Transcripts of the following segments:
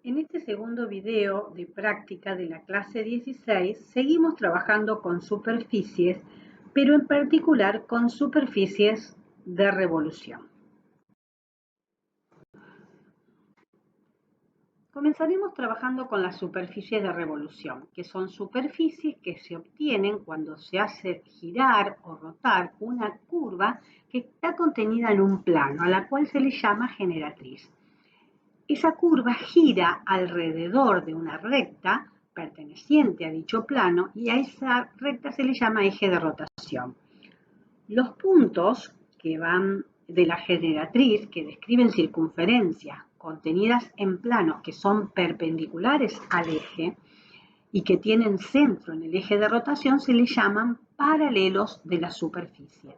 En este segundo video de práctica de la clase 16 seguimos trabajando con superficies, pero en particular con superficies de revolución. Comenzaremos trabajando con las superficies de revolución, que son superficies que se obtienen cuando se hace girar o rotar una curva que está contenida en un plano, a la cual se le llama generatriz. Esa curva gira alrededor de una recta perteneciente a dicho plano y a esa recta se le llama eje de rotación. Los puntos que van de la generatriz, que describen circunferencias contenidas en planos que son perpendiculares al eje y que tienen centro en el eje de rotación, se le llaman paralelos de la superficie.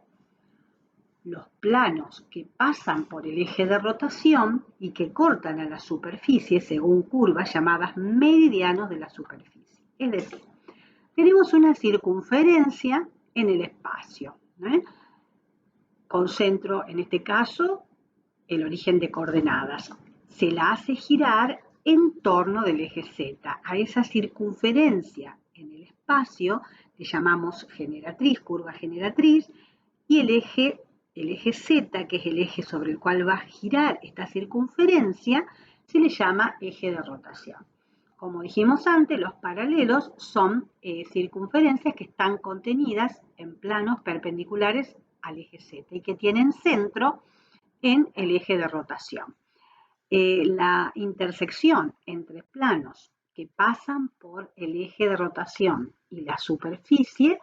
Los planos que pasan por el eje de rotación y que cortan a la superficie según curvas llamadas meridianos de la superficie. Es decir, tenemos una circunferencia en el espacio, con centro, en este caso, el origen de coordenadas. Se la hace girar en torno del eje Z. A esa circunferencia en el espacio le llamamos generatriz, curva generatriz, y el eje Z, que es el eje sobre el cual va a girar esta circunferencia, se le llama eje de rotación. Como dijimos antes, los paralelos son circunferencias que están contenidas en planos perpendiculares al eje Z y que tienen centro en el eje de rotación. La intersección entre planos que pasan por el eje de rotación y la superficie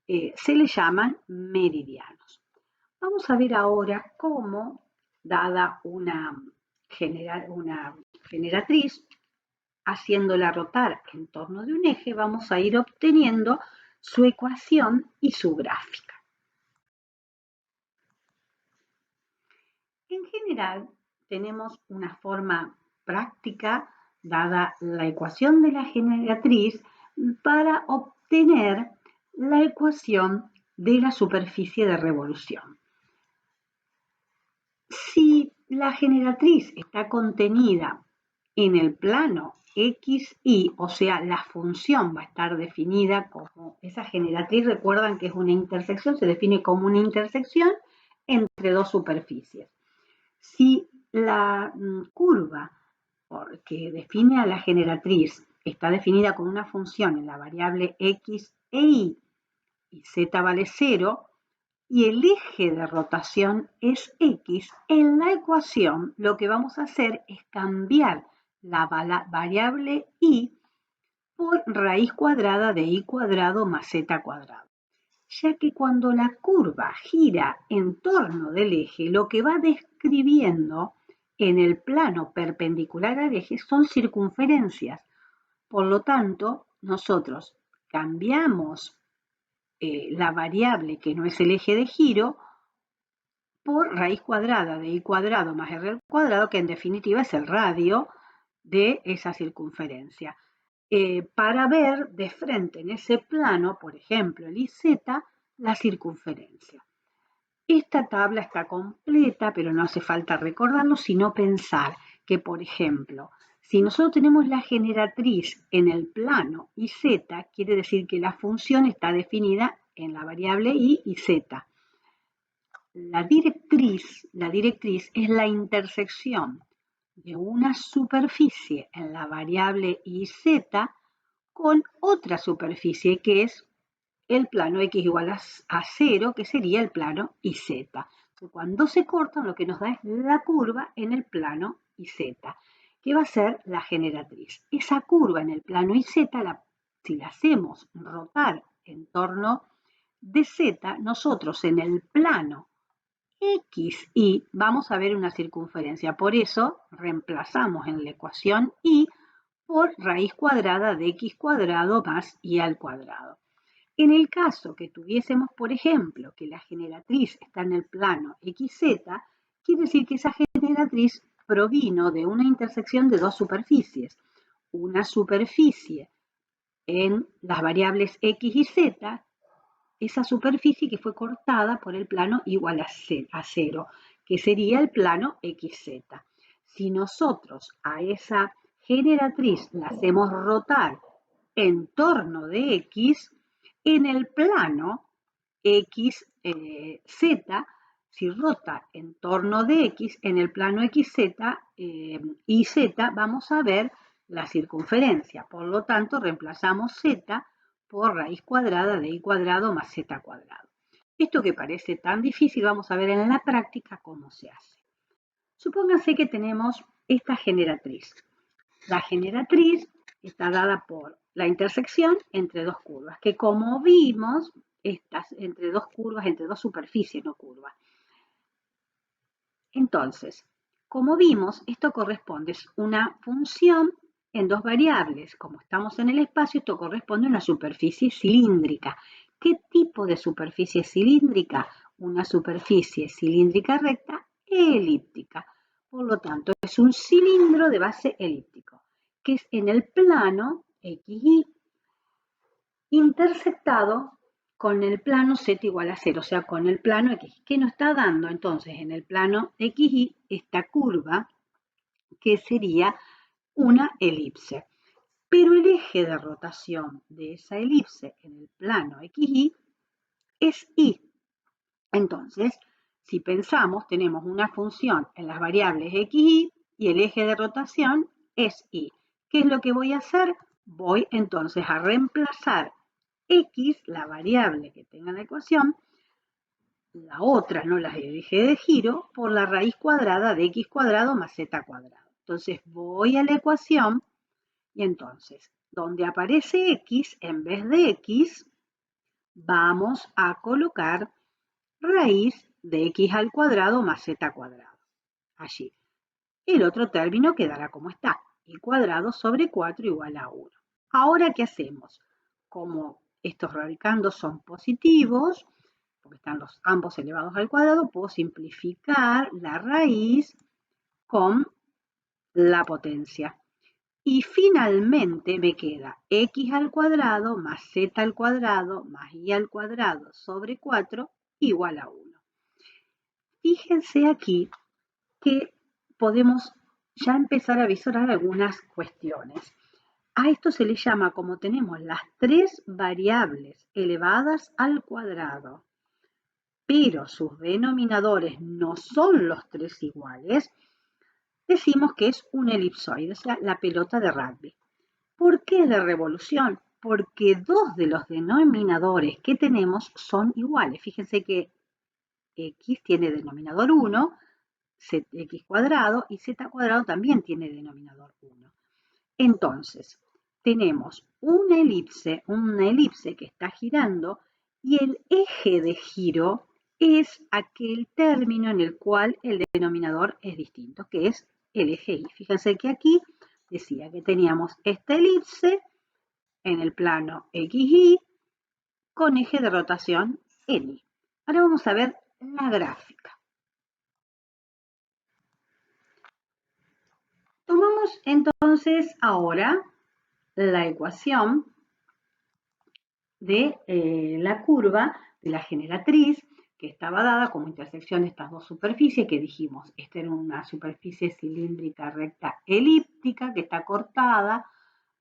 se le llaman meridianos. Vamos a ver ahora cómo, dada una generatriz, haciéndola rotar en torno de un eje, vamos a ir obteniendo su ecuación y su gráfica. En general, tenemos una forma práctica, dada la ecuación de la generatriz, para obtener la ecuación de la superficie de revolución. Si la generatriz está contenida en el plano XY, o sea, la función va a estar definida como esa generatriz, recuerdan que es una intersección, se define como una intersección entre dos superficies. Si la curva que define a la generatriz está definida con una función en la variable x e y z vale 0, y el eje de rotación es x, en la ecuación lo que vamos a hacer es cambiar la variable y por raíz cuadrada de y cuadrado más z cuadrado, ya que cuando la curva gira en torno del eje, lo que va describiendo en el plano perpendicular al eje son circunferencias. Por lo tanto, nosotros cambiamos la variable que no es el eje de giro por raíz cuadrada de y cuadrado más r al cuadrado, que en definitiva es el radio de esa circunferencia. Para ver de frente en ese plano, por ejemplo, el IZ, la circunferencia. Esta tabla está completa, pero no hace falta recordarlo, sino pensar que, por ejemplo, si nosotros tenemos la generatriz en el plano IZ, quiere decir que la función está definida en la variable y z. La directriz es la intersección de una superficie en la variable iz con otra superficie que es el plano x igual a 0, que sería el plano iz. Cuando se cortan, lo que nos da es la curva en el plano iz, que va a ser la generatriz. Esa curva en el plano iz, si la hacemos rotar en torno de z, nosotros en el plano x y vamos a ver una circunferencia. Por eso reemplazamos en la ecuación y por raíz cuadrada de x cuadrado más y al cuadrado. En el caso que tuviésemos, por ejemplo, que la generatriz está en el plano xz, quiere decir que esa generatriz provino de una intersección de dos superficies. Una superficie en las variables x y z, esa superficie que fue cortada por el plano igual a 0, que sería el plano xz. Si nosotros a esa generatriz la hacemos rotar en torno de X, en el plano X, Z, si rota en torno de X, en el plano XZ y Z, vamos a ver la circunferencia. Por lo tanto, reemplazamos Z por raíz cuadrada de Y cuadrado más Z cuadrado. Esto que parece tan difícil, vamos a ver en la práctica cómo se hace. Supónganse que tenemos esta generatriz. La generatriz está dada por la intersección entre dos curvas, que como vimos, estas entre dos curvas, entre dos superficies, no curvas. Entonces, como vimos, esto corresponde a una función en dos variables. Como estamos en el espacio, esto corresponde a una superficie cilíndrica. ¿Qué tipo de superficie cilíndrica? Una superficie cilíndrica recta elíptica. Por lo tanto, es un cilindro de base elíptico, que es en el plano XY, intersectado con el plano Z igual a 0, o sea, con el plano X. ¿Qué nos está dando entonces en el plano XY esta curva que sería una elipse? Pero el eje de rotación de esa elipse en el plano XY es Y. Entonces, si pensamos, tenemos una función en las variables XY y el eje de rotación es Y. ¿Qué es lo que voy a hacer? Voy entonces a reemplazar X, la variable que tenga la ecuación, la otra, no la del eje de giro, por la raíz cuadrada de X cuadrado más Z cuadrado. Entonces voy a la ecuación y entonces, donde aparece X, en vez de X, vamos a colocar raíz de X al cuadrado más Z cuadrado. Allí. El otro término quedará como está, Y cuadrado sobre 4 igual a 1. Ahora, ¿qué hacemos? Como estos radicandos son positivos, porque están ambos elevados al cuadrado, puedo simplificar la raíz con la potencia. Y finalmente me queda X al cuadrado más Z al cuadrado más Y al cuadrado sobre 4 igual a 1. Fíjense aquí que podemos ya empezar a visorar algunas cuestiones. A esto se le llama, como tenemos las tres variables elevadas al cuadrado, pero sus denominadores no son los tres iguales, decimos que es un elipsoide, o sea, la pelota de rugby. ¿Por qué de revolución? Porque dos de los denominadores que tenemos son iguales. Fíjense que X tiene denominador 1, X cuadrado y Z cuadrado también tiene denominador 1. Entonces, tenemos una elipse que está girando y el eje de giro es aquel término en el cual el denominador es distinto, que es el eje Y. Fíjense que aquí decía que teníamos esta elipse en el plano XY con eje de rotación en Y. Ahora vamos a ver la gráfica. Tomamos entonces ahora la ecuación de la curva de la generatriz que estaba dada como intersección de estas dos superficies que dijimos, esta era una superficie cilíndrica recta elíptica que está cortada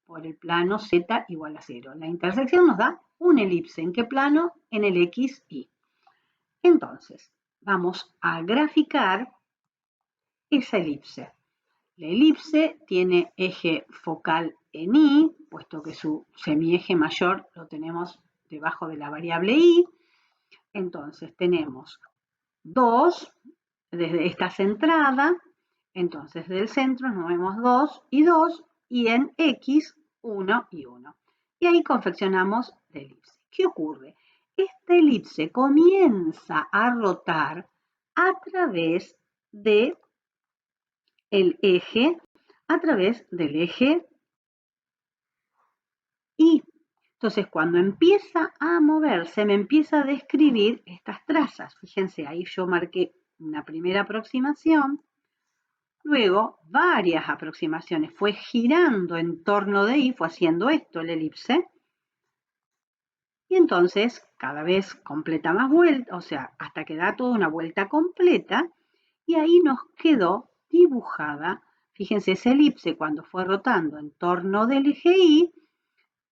por el plano Z igual a 0. La intersección nos da una elipse. ¿En qué plano? En el XY. Entonces, vamos a graficar esa elipse. La elipse tiene eje focal en Y, puesto que su semieje mayor lo tenemos debajo de la variable Y. Entonces tenemos 2, desde esta centrada, entonces del centro nos movemos 2 y 2, y en X 1 y 1. Y ahí confeccionamos la elipse. ¿Qué ocurre? Esta elipse comienza a rotar a través de el eje, a través del eje Y. Entonces, cuando empieza a moverse, me empieza a describir estas trazas. Fíjense, ahí yo marqué una primera aproximación, luego varias aproximaciones. Fue girando en torno de Y, fue haciendo esto, el elipse. Y entonces, cada vez completa más vuelta, o sea, hasta que da toda una vuelta completa, y ahí nos quedó dibujada Fíjense, esa elipse cuando fue rotando en torno del eje Y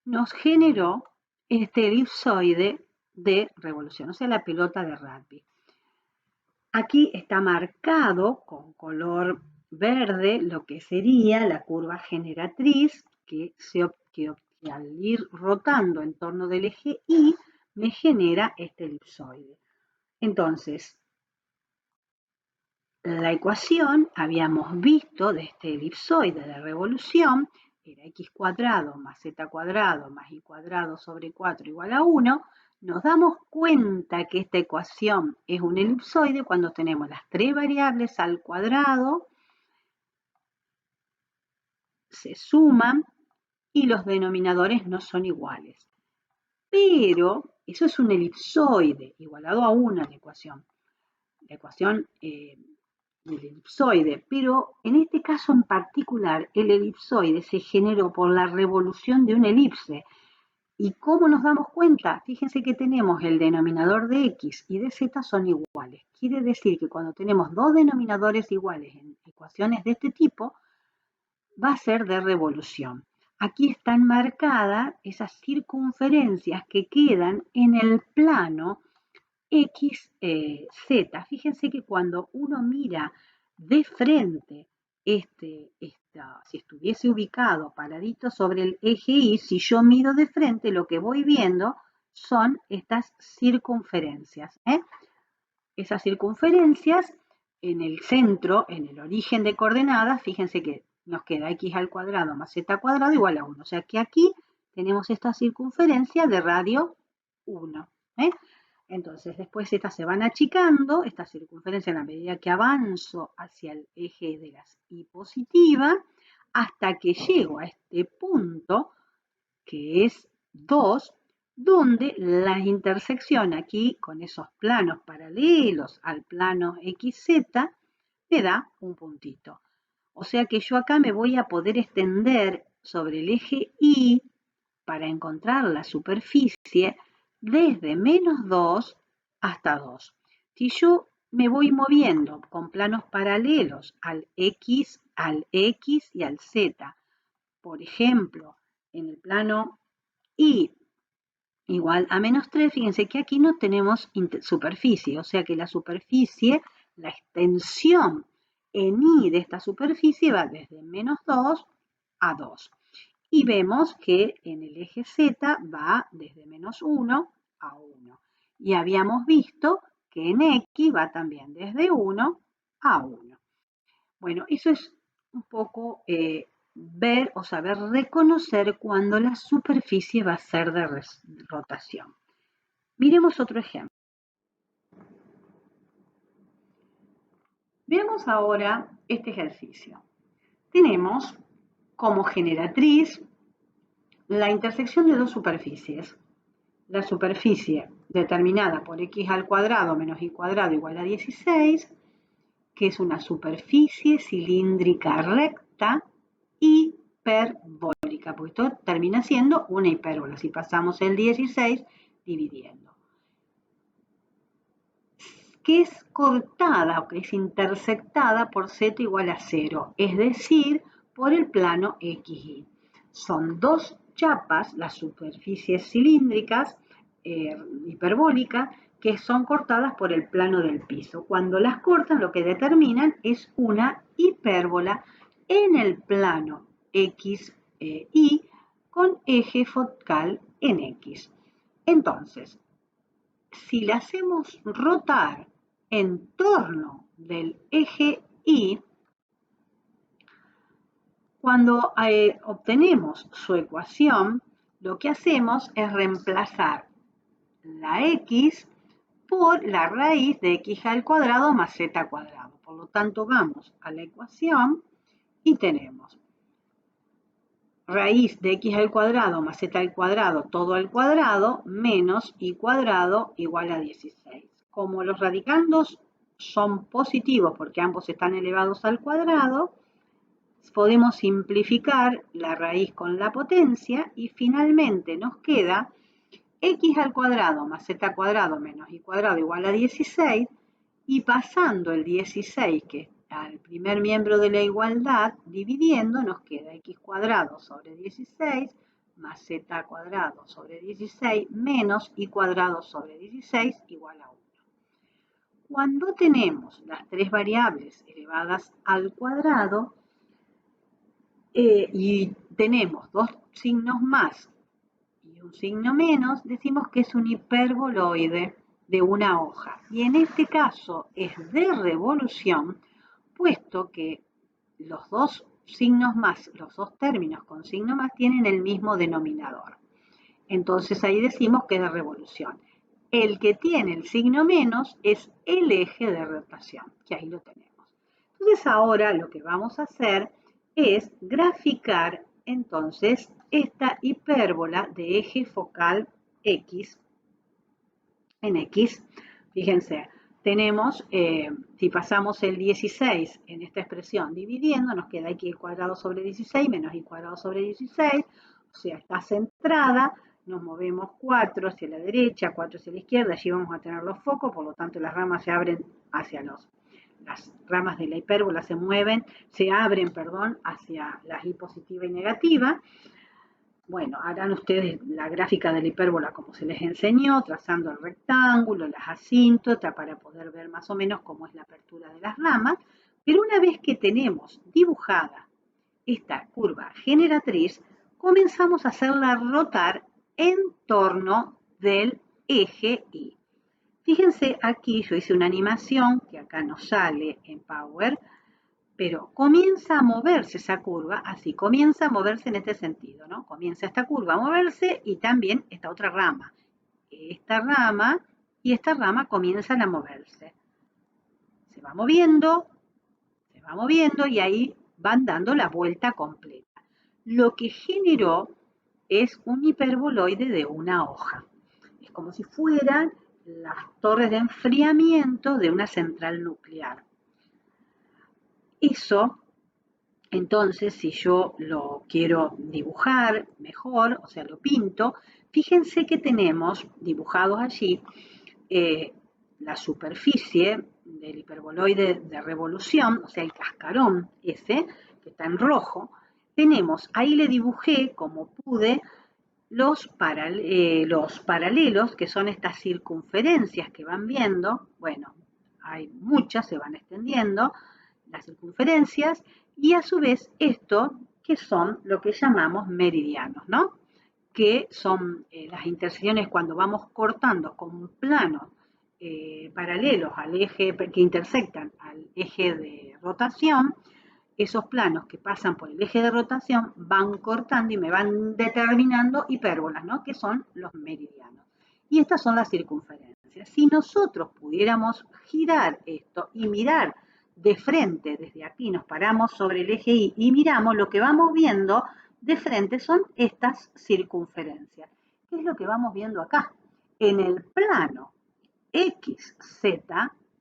nos generó este elipsoide de revolución, o sea, la pelota de rugby. Aquí está marcado con color verde lo que sería la curva generatriz que al ir rotando en torno del eje Y me genera este elipsoide. Entonces, la ecuación habíamos visto de este elipsoide de revolución era x cuadrado más z cuadrado más y cuadrado sobre 4 igual a 1. Nos damos cuenta que esta ecuación es un elipsoide cuando tenemos las tres variables al cuadrado, se suman y los denominadores no son iguales. Pero eso es un elipsoide igualado a 1 la ecuación. La ecuación del elipsoide, pero en este caso en particular el elipsoide se generó por la revolución de una elipse. ¿Y cómo nos damos cuenta? Fíjense que tenemos el denominador de x y de z son iguales. Quiere decir que cuando tenemos dos denominadores iguales en ecuaciones de este tipo, va a ser de revolución. Aquí están marcadas esas circunferencias que quedan en el plano X, Z. Fíjense que cuando uno mira de frente, si estuviese ubicado paradito sobre el eje Y, si yo miro de frente, lo que voy viendo son estas circunferencias. Esas circunferencias en el centro, en el origen de coordenadas, fíjense que nos queda x al cuadrado más z cuadrado igual a 1. O sea que aquí tenemos esta circunferencia de radio 1. Entonces, después estas se van achicando, esta circunferencia en la medida que avanzo hacia el eje de las Y positiva, hasta que llego a este punto, que es 2, donde la intersección aquí con esos planos paralelos al plano XZ me da un puntito. O sea que yo acá me voy a poder extender sobre el eje Y para encontrar la superficie desde menos 2 hasta 2. Si yo me voy moviendo con planos paralelos al X y al Z, por ejemplo, en el plano Y igual a menos 3, fíjense que aquí no tenemos superficie, o sea que la superficie, la extensión en Y de esta superficie va desde menos 2 a 2. Y vemos que en el eje Z va desde menos 1 a 1. Y habíamos visto que en X va también desde 1 a 1. Bueno, eso es un poco ver o saber reconocer cuando la superficie va a ser de rotación. Miremos otro ejemplo. Veamos ahora este ejercicio. Tenemos como generatriz la intersección de dos superficies. La superficie determinada por x al cuadrado menos y cuadrado igual a 16, que es una superficie cilíndrica recta hiperbólica, porque esto termina siendo una hipérbola, si pasamos el 16 dividiendo. Que es cortada o que es intersectada por z igual a 0, es decir, por el plano XY. Son dos chapas, las superficies cilíndricas hiperbólicas, que son cortadas por el plano del piso. Cuando las cortan, lo que determinan es una hipérbola en el plano XY con eje focal en X. Entonces, si la hacemos rotar en torno del eje Y, cuando obtenemos su ecuación, lo que hacemos es reemplazar la x por la raíz de x al cuadrado más z cuadrado. Por lo tanto, vamos a la ecuación y tenemos raíz de x al cuadrado más z al cuadrado todo al cuadrado menos y cuadrado igual a 16. Como los radicandos son positivos porque ambos están elevados al cuadrado, podemos simplificar la raíz con la potencia y finalmente nos queda x al cuadrado más z cuadrado menos y cuadrado igual a 16 y pasando el 16 que al primer miembro de la igualdad, dividiendo, nos queda x cuadrado sobre 16 más z cuadrado sobre 16 menos y cuadrado sobre 16 igual a 1. Cuando tenemos las tres variables elevadas al cuadrado y tenemos dos signos más y un signo menos, decimos que es un hiperboloide de una hoja. Y en este caso es de revolución, puesto que los dos signos más, los dos términos con signo más tienen el mismo denominador. Entonces ahí decimos que es de revolución. El que tiene el signo menos es el eje de rotación, que ahí lo tenemos. Entonces ahora lo que vamos a hacer es graficar entonces esta hipérbola de eje focal X en X. Fíjense, tenemos, si pasamos el 16 en esta expresión dividiendo, nos queda x cuadrado sobre 16 menos y cuadrado sobre 16, o sea, está centrada, nos movemos 4 hacia la derecha, 4 hacia la izquierda, allí vamos a tener los focos, por lo tanto las ramas se abren hacia las ramas de la hipérbola se abren, hacia la y positiva y negativa. Bueno, harán ustedes la gráfica de la hipérbola como se les enseñó, trazando el rectángulo, las asíntotas, para poder ver más o menos cómo es la apertura de las ramas. Pero una vez que tenemos dibujada esta curva generatriz, comenzamos a hacerla rotar en torno del eje Y. Fíjense aquí, yo hice una animación que acá no sale en Power, pero comienza a moverse esa curva, así, comienza a moverse en este sentido, ¿no? Comienza esta curva a moverse y también esta otra rama. Esta rama y esta rama comienzan a moverse. Se va moviendo y ahí van dando la vuelta completa. Lo que generó es un hiperboloide de una hoja. Es como si fueran las torres de enfriamiento de una central nuclear. Eso, entonces, si yo lo quiero dibujar mejor, o sea, lo pinto, fíjense que tenemos dibujados allí la superficie del hiperboloide de revolución, o sea, el cascarón ese, que está en rojo. Tenemos, ahí le dibujé como pude los paralelos, que son estas circunferencias que van viendo. Bueno, hay muchas, se van extendiendo las circunferencias, y a su vez esto, que son lo que llamamos meridianos, ¿no? Que son las intersecciones cuando vamos cortando con planos paralelos al eje, que intersectan al eje de rotación. Esos planos que pasan por el eje de rotación van cortando y me van determinando hipérbolas, ¿no? Que son los meridianos. Y estas son las circunferencias. Si nosotros pudiéramos girar esto y mirar de frente, desde aquí nos paramos sobre el eje Y y miramos, lo que vamos viendo de frente son estas circunferencias. ¿Qué es lo que vamos viendo acá? En el plano XZ,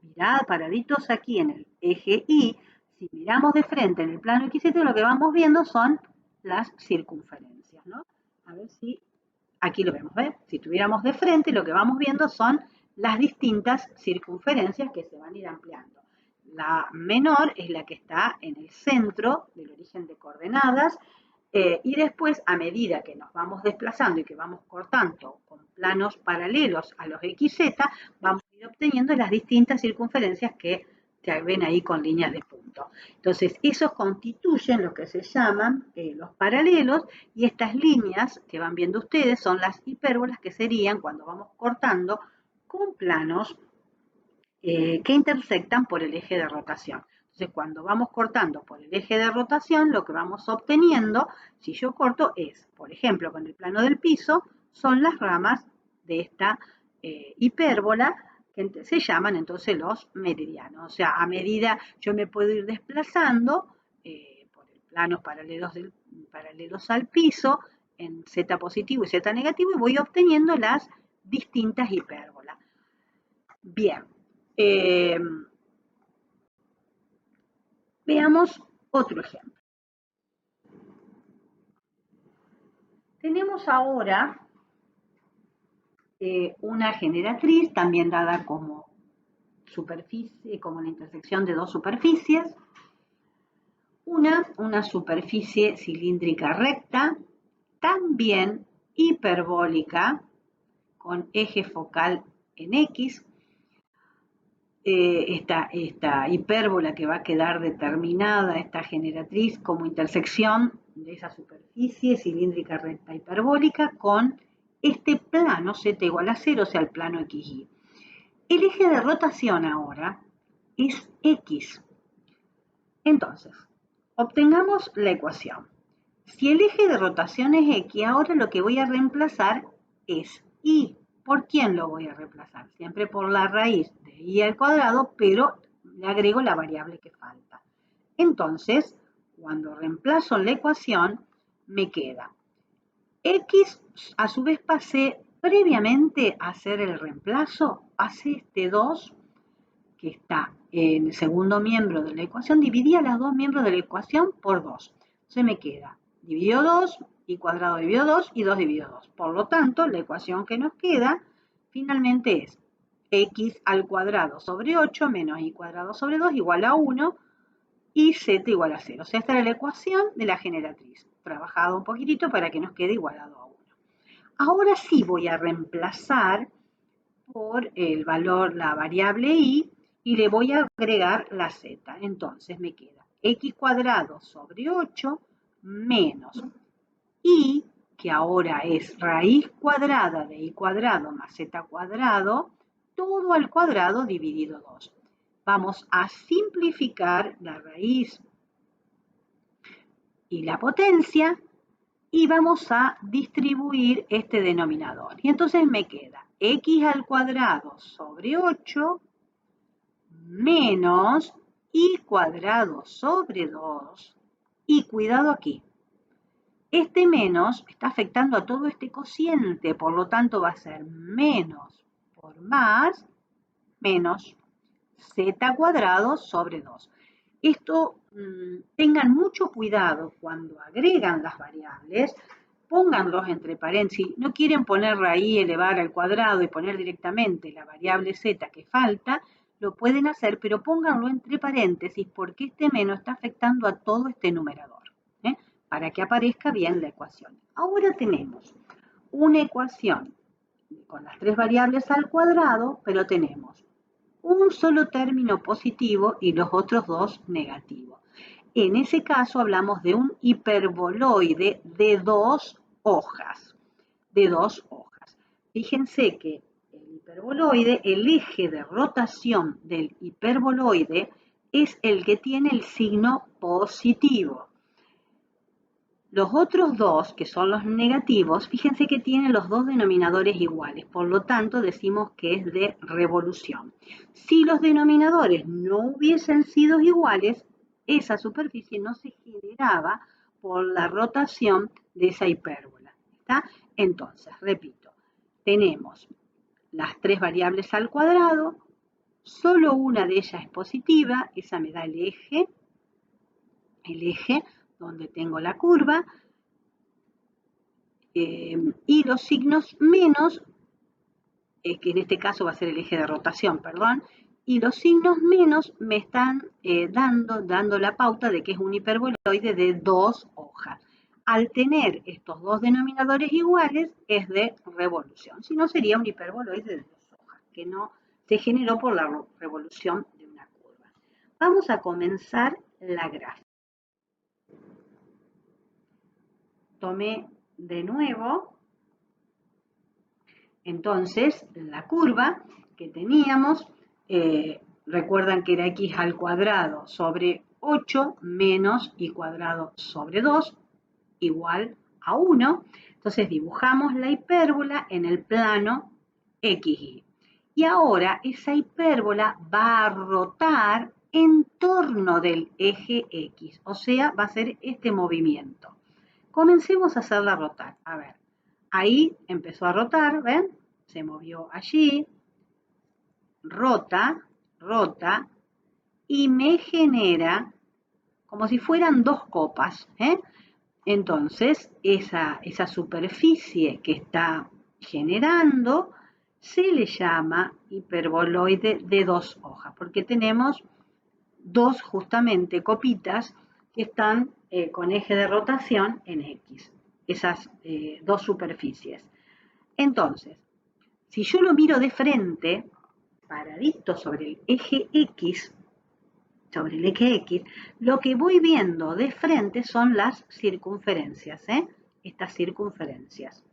mirad paraditos aquí en el eje Y, si miramos de frente en el plano XZ, lo que vamos viendo son las circunferencias, ¿no? A ver si aquí lo vemos, ¿ves? Si tuviéramos de frente, lo que vamos viendo son las distintas circunferencias que se van a ir ampliando. La menor es la que está en el centro del origen de coordenadas, y después, a medida que nos vamos desplazando y que vamos cortando con planos paralelos a los XZ, vamos a ir obteniendo las distintas circunferencias que se ven ahí con líneas de punto. Entonces, esos constituyen lo que se llaman los paralelos, y estas líneas que van viendo ustedes son las hipérbolas, que serían cuando vamos cortando con planos que intersectan por el eje de rotación. Entonces, cuando vamos cortando por el eje de rotación, lo que vamos obteniendo, si yo corto, es, por ejemplo, con el plano del piso, son las ramas de esta hipérbola, que se llaman entonces los meridianos. O sea, a medida yo me puedo ir desplazando por el planos paralelos al piso, en Z positivo y Z negativo, y voy obteniendo las distintas hipérbolas. Bien. Veamos otro ejemplo. Tenemos ahora una generatriz, también dada como superficie, como la intersección de dos superficies. Una superficie cilíndrica recta, también hiperbólica, con eje focal en X. Esta hipérbola que va a quedar determinada, esta generatriz, como intersección de esa superficie cilíndrica recta hiperbólica con este plano z igual a 0, o sea, el plano XY. El eje de rotación ahora es X. Entonces, obtengamos la ecuación. Si el eje de rotación es X, ahora lo que voy a reemplazar es Y. ¿Por quién lo voy a reemplazar? Siempre por la raíz de Y al cuadrado, pero le agrego la variable que falta. Entonces, cuando reemplazo en la ecuación, me queda X, a su vez pasé previamente a hacer el reemplazo, pasé este 2 que está en el segundo miembro de la ecuación, dividí a los dos miembros de la ecuación por 2. Entonces me queda dividido 2, y cuadrado dividido 2 y 2 dividido 2. Por lo tanto, la ecuación que nos queda finalmente es x al cuadrado sobre 8 menos y cuadrado sobre 2 igual a 1 y z igual a 0. O sea, esta era la ecuación de la generatriz. Trabajado un poquitito para que nos quede igualado a 1. Ahora sí voy a reemplazar por el valor, la variable y le voy a agregar la z. Entonces me queda x cuadrado sobre 8 menos y, que ahora es raíz cuadrada de y cuadrado más z cuadrado, todo al cuadrado dividido 2. Vamos a simplificar la raíz y la potencia y vamos a distribuir este denominador. Y entonces me queda x al cuadrado sobre 8 menos y cuadrado sobre 2. Y cuidado aquí, este menos está afectando a todo este cociente, por lo tanto va a ser menos por más menos z cuadrado sobre 2. Esto, tengan mucho cuidado cuando agregan las variables, pónganlos entre paréntesis. No quieren poner raíz, elevar al cuadrado y poner directamente la variable z que falta, lo pueden hacer, pero pónganlo entre paréntesis porque este menos está afectando a todo este numerador, para que aparezca bien la ecuación. Ahora tenemos una ecuación con las tres variables al cuadrado, pero tenemos un solo término positivo y los otros dos negativos. En ese caso hablamos de un hiperboloide de dos hojas. Fíjense que el hiperboloide, el eje de rotación del hiperboloide es el que tiene el signo positivo. Los otros dos, que son los negativos, fíjense que tienen los dos denominadores iguales, por lo tanto decimos que es de revolución. Si los denominadores no hubiesen sido iguales, esa superficie no se generaba por la rotación de esa hipérbola. ¿Está? Entonces, repito, tenemos las tres variables al cuadrado, solo una de ellas es positiva, esa me da el eje donde tengo la curva, y los signos menos, que en este caso va a ser el eje de rotación, perdón, y los signos menos me están dando la pauta de que es un hiperboloide de dos hojas. Al tener estos dos denominadores iguales, es de revolución. Si no, sería un hiperboloide de dos hojas, que no se generó por la revolución de una curva. Vamos a comenzar la gráfica. Tomé de nuevo, entonces, la curva que teníamos, recuerdan que era x al cuadrado sobre 8 menos y cuadrado sobre 2 igual a 1. Entonces dibujamos la hipérbola en el plano XY. Y ahora esa hipérbola va a rotar en torno del eje X, o sea, va a ser este movimiento. Comencemos a hacerla rotar. A ver, ahí empezó a rotar, ¿ven? Se movió allí, rota, y me genera como si fueran dos copas, Entonces, esa superficie que está generando se le llama hiperboloide de 2 hojas, porque tenemos dos justamente copitas que están con eje de rotación en X, esas dos superficies. Entonces, si yo lo miro de frente, paradito sobre el eje X, lo que voy viendo de frente son las circunferencias, estas circunferencias.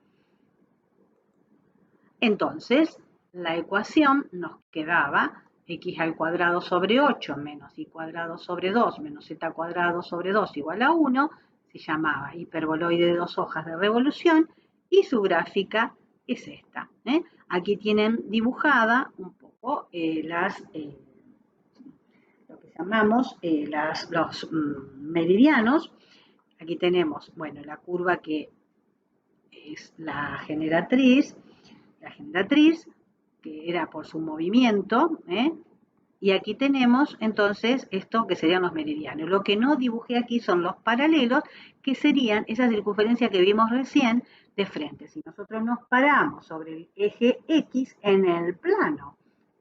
Entonces, la ecuación nos quedaba x al cuadrado sobre 8 menos y cuadrado sobre 2 menos z cuadrado sobre 2 igual a 1, se llamaba hiperboloide de 2 hojas de revolución y su gráfica es esta. Aquí tienen dibujada un poco lo que llamamos los meridianos. Aquí tenemos, bueno, la curva que es la generatriz, que era por su movimiento, y aquí tenemos entonces esto que serían los meridianos. Lo que no dibujé aquí son los paralelos, que serían esa circunferencia que vimos recién de frente. Si nosotros nos paramos sobre el eje X en el plano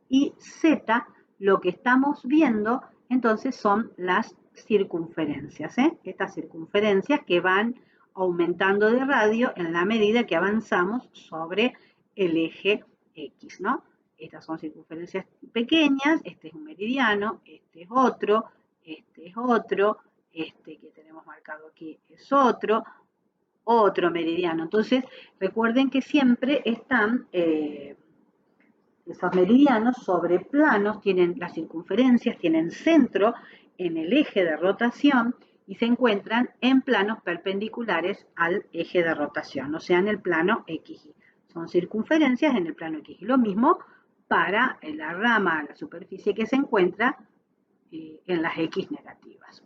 y Z, lo que estamos viendo entonces son las circunferencias, estas circunferencias que van aumentando de radio en la medida que avanzamos sobre el eje X, ¿no? Estas son circunferencias pequeñas, este es un meridiano, este es otro, este que tenemos marcado aquí es otro meridiano. Entonces, recuerden que siempre están esos meridianos sobre planos, tienen las circunferencias, tienen centro en el eje de rotación y se encuentran en planos perpendiculares al eje de rotación, o sea, en el plano XY. Son circunferencias en el plano XY. Lo mismo para la rama, la superficie que se encuentra en las X negativas.